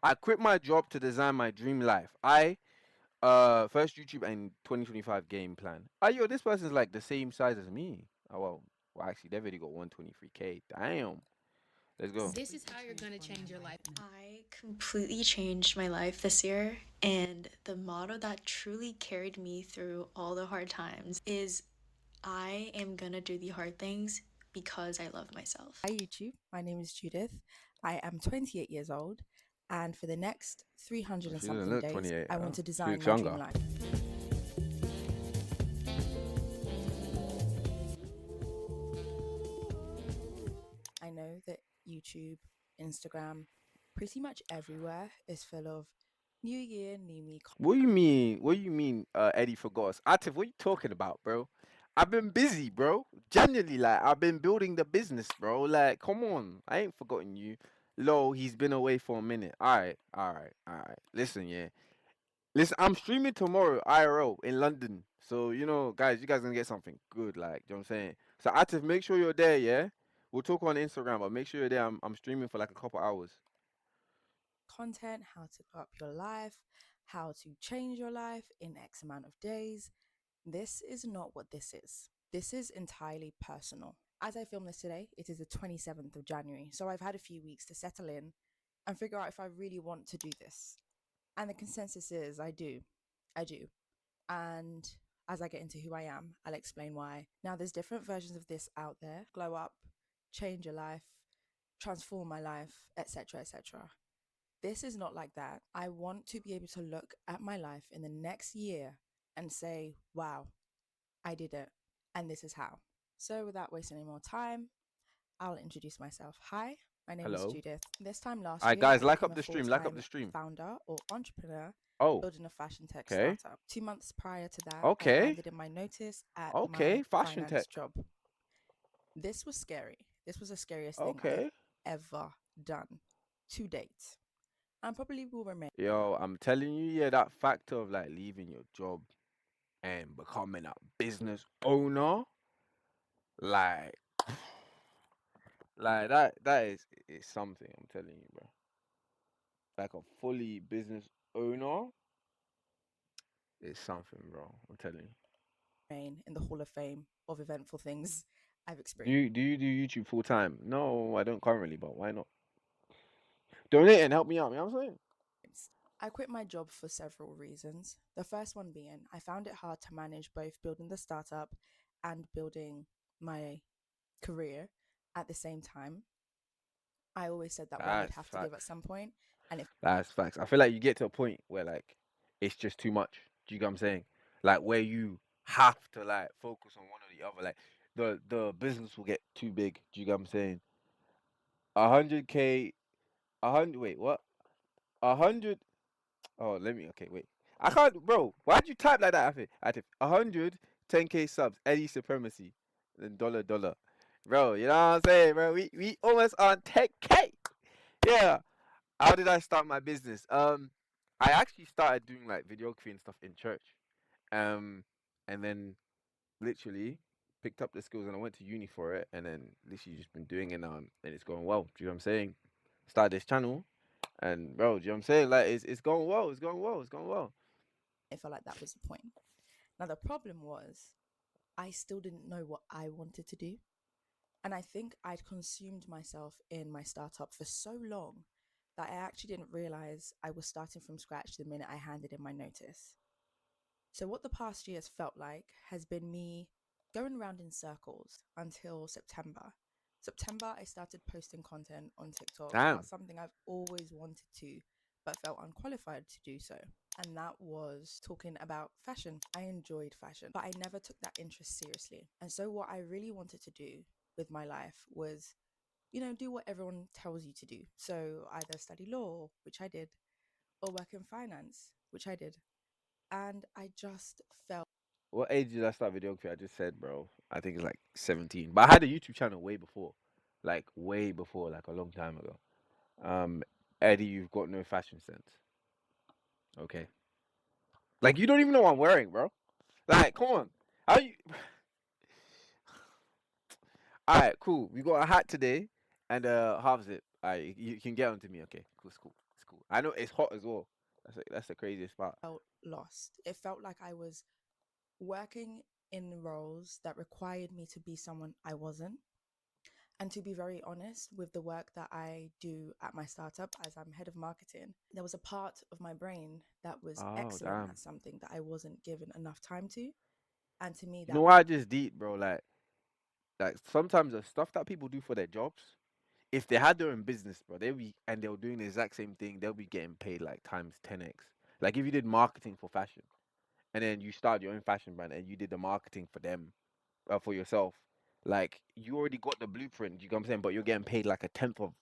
I quit my job to design my dream life. I first YouTube and 2025 game plan. Yo, this person's like the same size as me. Well, actually, they've already got 123K. Damn. Let's go. This is how you're gonna change your life. I completely changed my life this year, and the motto that truly carried me through all the hard times is I am gonna do the hard things because I love myself. Hi, YouTube. My name is Judith. I am 28 years old, and for the next 300 and She doesn't something look days, 28. I want to She design looks my dream younger. life. I know that YouTube, Instagram, pretty much everywhere is full of new year, new me. What do you mean? What do you mean? Eddie forgot us. Atif, what you talking about, bro? I've been busy, bro. Genuinely, like I've been building the business, bro. Like, come on, I ain't forgotten you. Lo, he's been away for a minute. All right. Listen, yeah. Listen, I'm streaming tomorrow, IRL in London. So guys, you guys gonna get something good. Like, you know what I'm saying? So Atif, make sure you're there, yeah. We'll talk on Instagram, but make sure you're there. I'm streaming for like a couple hours. Content, how to grow up your life, how to change your life in X amount of days. This is not what this is. This is entirely personal. As I film this today, it is the 27th of January, so I've had a few weeks to settle in and figure out if I really want to do this. And the consensus is I do. I do. And as I get into who I am, I'll explain why. Now, there's different versions of this out there: glow up, change your life, transform my life, etc., etc. This is not like that. I want to be able to look at my life in the next year and say, wow, I did it. And this is how. So, without wasting any more time, I'll introduce myself. Hi, my name is Hello. Judith. This time last Alright, year, guys, I like became up a the full stream. Like up time the stream. founder or entrepreneur Oh, building a fashion tech okay. startup. 2 months prior to that, I Okay. handed in my notice at my Okay. Fashion finance tech. job. This was scary. This was the scariest thing I've Okay. ever done to date, and probably will remain. Yo, I'm telling you, yeah, that factor of like leaving your job and becoming a business owner, like, like that is something. I'm telling you, bro. Like a fully business owner is something, bro. I'm telling you. In the Hall of Fame of eventful things I've Do experienced. you do you do YouTube full time? No, I don't currently, but why not? Donate and help me out. You know what I'm saying? I quit my job for several reasons. The first one being I found it hard to manage both building the startup and building my career at the same time. I always said that one would That's have to give at facts. some point, and if That's facts. I feel like you get to a point where like it's just too much. Do you get what I'm saying? Like where you have to like focus on one or the other. Like the business will get too big. Do you get what I'm saying? 100K, 100. Wait, what? 100. Oh, let me. Okay, wait. I can't, bro. Why'd you type like that? I think 110K subs, Eddie Supremacy, then dollar. Bro, you know what I'm saying, bro? We almost on 10K. Yeah. How did I start my business? I actually started doing like videography and stuff in church. Um, and then literally picked up the skills and I went to uni for it. And then literally just been doing it now, and it's going well. Do you know what I'm saying? Started this channel, and bro, do you know what I'm saying? Like it's going well. It's going well. It's going well. I felt like that was the point. Now, the problem was I still didn't know what I wanted to do. And I think I'd consumed myself in my startup for so long that I actually didn't realize I was starting from scratch the minute I handed in my notice. So, what the past year has felt like has been me going around in circles until September. September, I started posting content on TikTok about Damn. something I've always wanted to, but felt unqualified to do so. And that was talking about fashion. I enjoyed fashion, but I never took that interest seriously. And so, what I really wanted to do with my life was, do what everyone tells you to do. So, either study law, which I did, or work in finance, which I did. And I just felt What age did I start videography? I just said, bro. I think it's like 17. But I had a YouTube channel way before, like a long time ago. Um, Eddie, you've got no fashion sense. Okay. Like you don't even know what I'm wearing, bro. Like, come on. How you? All right, cool. We got a hat today and half zip. All right, you can get onto me. Okay, cool, it's cool. cool. I know it's hot as well. That's the craziest part. Felt lost. It felt like I was working in roles that required me to be someone I wasn't. And to be very honest, with the work that I do at my startup as I'm head of marketing, there was a part of my brain that was Oh excellent damn. at something that I wasn't given enough time to. And to me, You know that what I just did, bro? Like sometimes the stuff that people do for their jobs, if they had their own business, bro, they were doing the exact same thing, they'll be getting paid like times 10x. Like if you did marketing for fashion and then you start your own fashion brand and you did the marketing for them, for yourself, like you already got the blueprint, you know what I'm saying? But you're getting paid like a tenth of,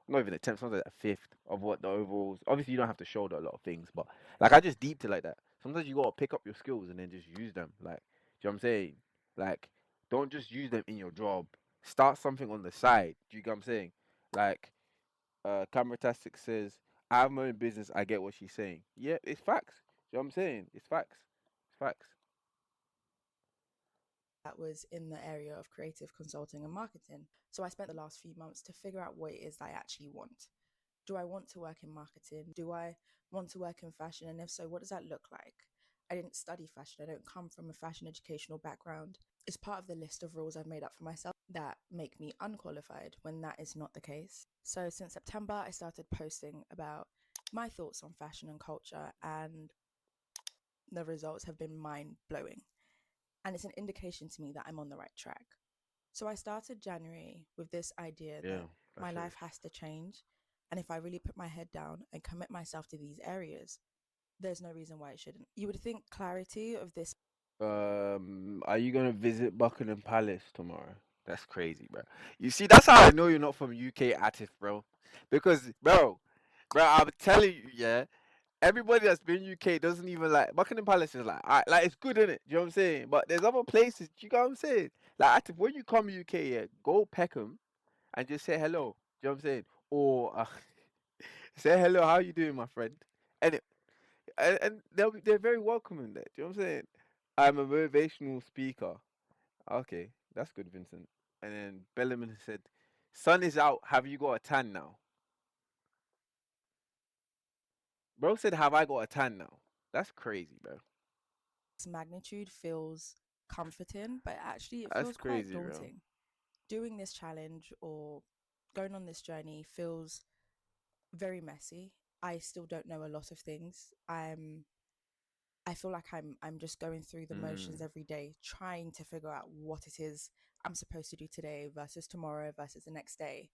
not even a tenth, something like a fifth of what the overalls. Obviously, you don't have to shoulder a lot of things, but like I just deeped it like that. Sometimes you gotta pick up your skills and then just use them. Like, do you know what I'm saying? Like, don't just use them in your job. Start something on the side. Do you get what I'm saying? Like, Cameratastic says, "I have my own business. I get what she's saying. Yeah, it's facts. Do you know what I'm saying? It's facts. It's facts. was in the area of creative consulting and marketing. So I spent the last few months to figure out what it is I actually want. Do I want to work in marketing? Do I want to work in fashion? And if so, what does that look like? I didn't study fashion. I don't come from a fashion educational background. It's part of the list of rules I've made up for myself that make me unqualified when that is not the case. So since September, I started posting about my thoughts on fashion and culture, and the results have been mind blowing. And it's an indication to me that I'm on the right track. So I started January with this idea Yeah, that my that's it. life has to change. And if I really put my head down and commit myself to these areas, there's no reason why it shouldn't. You would think clarity of this Are you gonna visit Buckingham Palace tomorrow? That's crazy, bro. You see, that's how I know you're not from UK, Atif, bro. Because, bro, I'm telling you, yeah. Everybody that's been UK doesn't even like Buckingham Palace is like, like it's good in it. You know what I'm saying? But there's other places. You know what I'm saying? Like, Atif, when you come UK, yeah, go Peckham and just say hello. You know what I'm saying? Or say hello. How you doing, my friend? And and they're very welcoming there. Do you know what I'm saying? I'm a motivational speaker. Okay, that's good, Vincent. And then Bellerman said, "Sun is out. Have you got a tan now?" Bro said, "Have I got a tan now?" That's crazy, bro. magnitude feels comforting, but actually it That's feels quite crazy, bro. daunting. Doing this challenge or going on this journey feels very messy. I still don't know a lot of things. I feel like I'm just going through the motions Mm. every day, trying to figure out what it is I'm supposed to do today versus tomorrow versus the next day.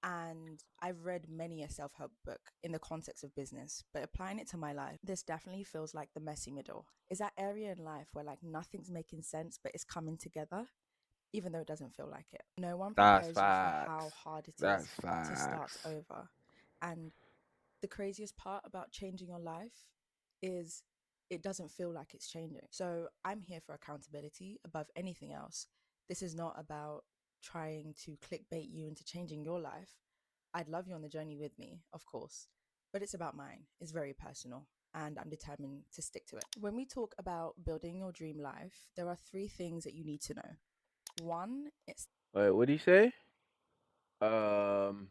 And I've read many a self-help book in the context of business, but applying it to my life, this definitely feels like the messy middle. Is that area in life where like nothing's making sense, but it's coming together, even though it doesn't feel like it. No one That's prepares you for how facts. hard it That's is to start facts. over. And the craziest part about changing your life is it doesn't feel like it's changing. So I'm here for accountability above anything else. This is not about trying to clickbait you into changing your life. I'd love you on the journey with me, of course, but it's about mine. It's very personal, and I'm determined to stick to it. When we talk about building your dream life, there are three things that you need to know. One, it's Wait, what do you say? Um,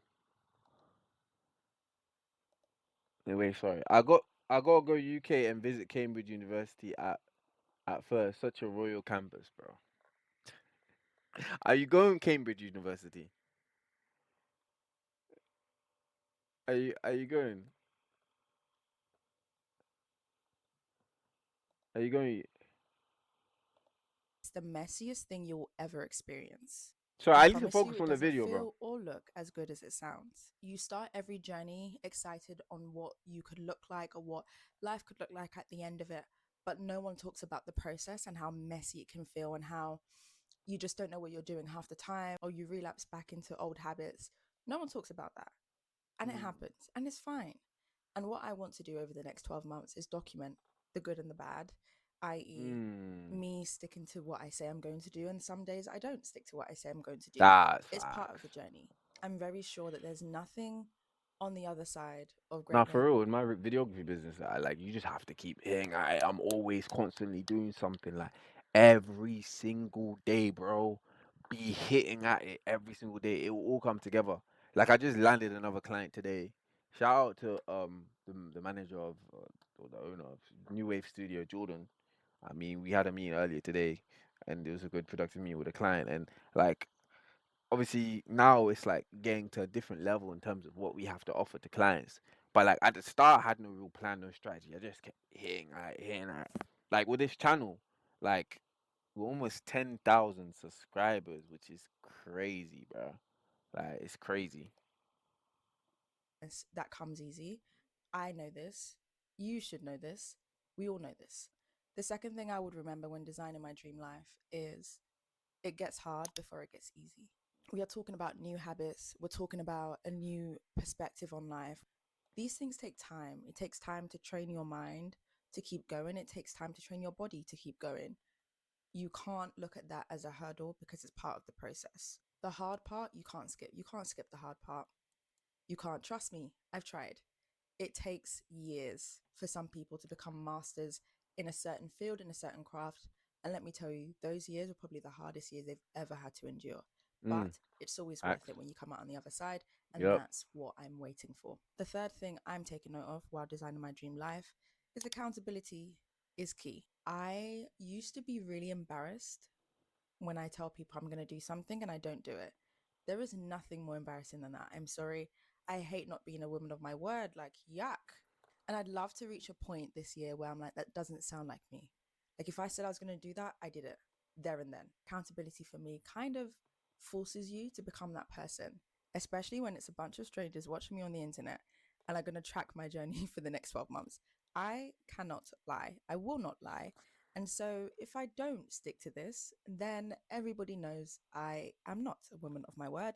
wait, sorry. I gotta go UK and visit Cambridge University at first. Such a royal campus, bro. Are you going Cambridge University? Are you going? Are you going? the messiest thing you'll ever experience. So I I need to promise you, focus it on the doesn't video, bro. feel or look as good as it sounds. You start every journey excited on what you could look like or what life could look like at the end of it, but no one talks about the process and how messy it can feel and how you just don't know what you're doing half the time or you relapse back into old habits. No one talks about that. And it Mm. happens and it's fine. And what I want to do over the next 12 months is document the good and the bad, i.e., Mm. me sticking to what I say I'm going to do. And some days I don't stick to what I say I'm going to do. That's It's part of facts. the journey. I'm very sure that there's nothing on the other side of Now, greatness. for real, in my videography business, I like you just have to keep hitting. I'm always constantly doing something like every single day, bro. Be hitting at it every single day. It will all come together. Like I just landed another client today, Shout out to the manager of or the owner of New Wave Studio, Jordan. I mean, we had a meeting earlier today, and it was a good productive meeting with a client. And like, obviously, now it's like getting to a different level in terms of what we have to offer to clients. But like at the start, I had no real plan, no strategy. I just kept hitting that. Like with this channel, like we're almost 10,000 subscribers, which is crazy, bro. Like it's crazy. That comes easy. I know this. You should know this. We all know this. The second thing I would remember when designing my dream life is it gets hard before it gets easy. We are talking about new habits. We're talking about a new perspective on life. These things take time. It takes time to train your mind to keep going. It takes time to train your body to keep going. You can't look at that as a hurdle because it's part of the process. The hard part, you can't skip. You can't skip the hard part. You can't. Trust me, I've tried. It takes years for some people to become masters in a certain field, in a certain craft. And let me tell you, those years are probably the hardest years they've ever had to endure. Mm, But it's always worth facts. it when you come out on the other side. And Yep. that's what I'm waiting for. The third thing I'm taking note of while designing my dream life is accountability is key. I used to be really embarrassed when I tell people I'm going to do something and I don't do it. There is nothing more embarrassing than that. I'm sorry. I hate not being a woman of my word. Like, yuck. And I'd love to reach a point this year where I'm like, that doesn't sound like me. Like, if I said I was going to do that, I did it there and then. Accountability for me kind of forces you to become that person, especially when it's a bunch of strangers watching me on the internet and are going to track my journey for the next 12 months. I cannot lie. I will not lie. And so, if I don't stick to this, then everybody knows I am not a woman of my word.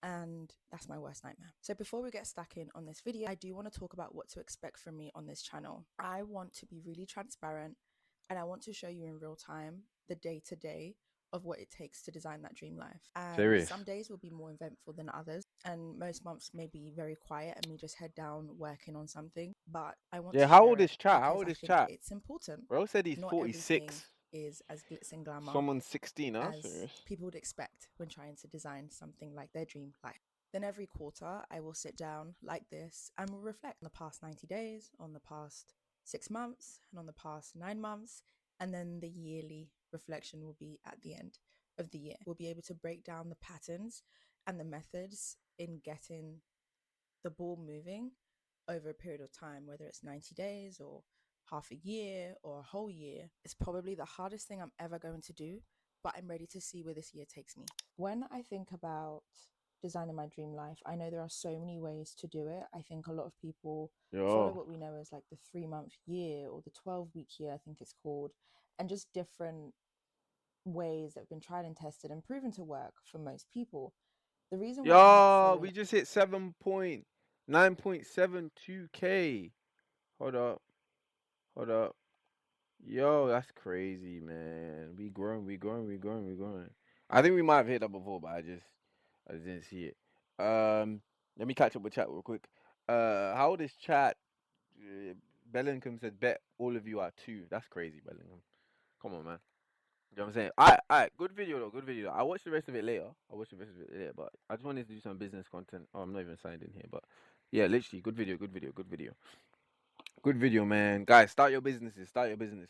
And that's my worst nightmare. So, before we get stuck in on this video, I do want to talk about what to expect from me on this channel. I want to be really transparent and I want to show you in real time the day to day of what it takes to design that dream life. And Serious. some days will be more eventful than others, and most months may be very quiet and me just head down working on something. But I want Yeah, to how share old it is chat? How because old I is think chat? it's important. Bro said he's Not everything 46. is as glitz and glamour Someone's 16, huh? as Serious. people would expect when trying to design something like their dream life. Then every quarter, I will sit down like this and will reflect on the past 90 days, on the past 6 months, and on the past 9 months. And then the yearly reflection will be at the end of the year. We'll be able to break down the patterns and the methods in getting the ball moving over a period of time, whether it's 90 days or half a year or a whole year. It's probably the hardest thing I'm ever going to do, but I'm ready to see where this year takes me. When I think about designing my dream life, I know there are so many ways to do it. I think a lot of people follow Yo. what we know as like the 3 month year or the 12-week year, I think it's called, and just different ways that have been tried and tested and proven to work for most people. The reason why I'm not Yo, following we just hit 7.9.72K. Hold up. Hold up. Yo, that's crazy, man. We growing, we growing, we growing, we growing. I think we might have hit that before, but I just didn't see it. Let me catch up with chat real quick. How old is chat? Uh, Bellingham said, bet all of you are two. That's crazy, Bellingham. Come on, man. You know what I'm saying? Alright, good video though, good video. I'll watch the rest of it later. But I just wanted to do some business content. Oh, I'm not even signed in here, but yeah, literally, good video. Good video, man. Guys, start your businesses, start your businesses.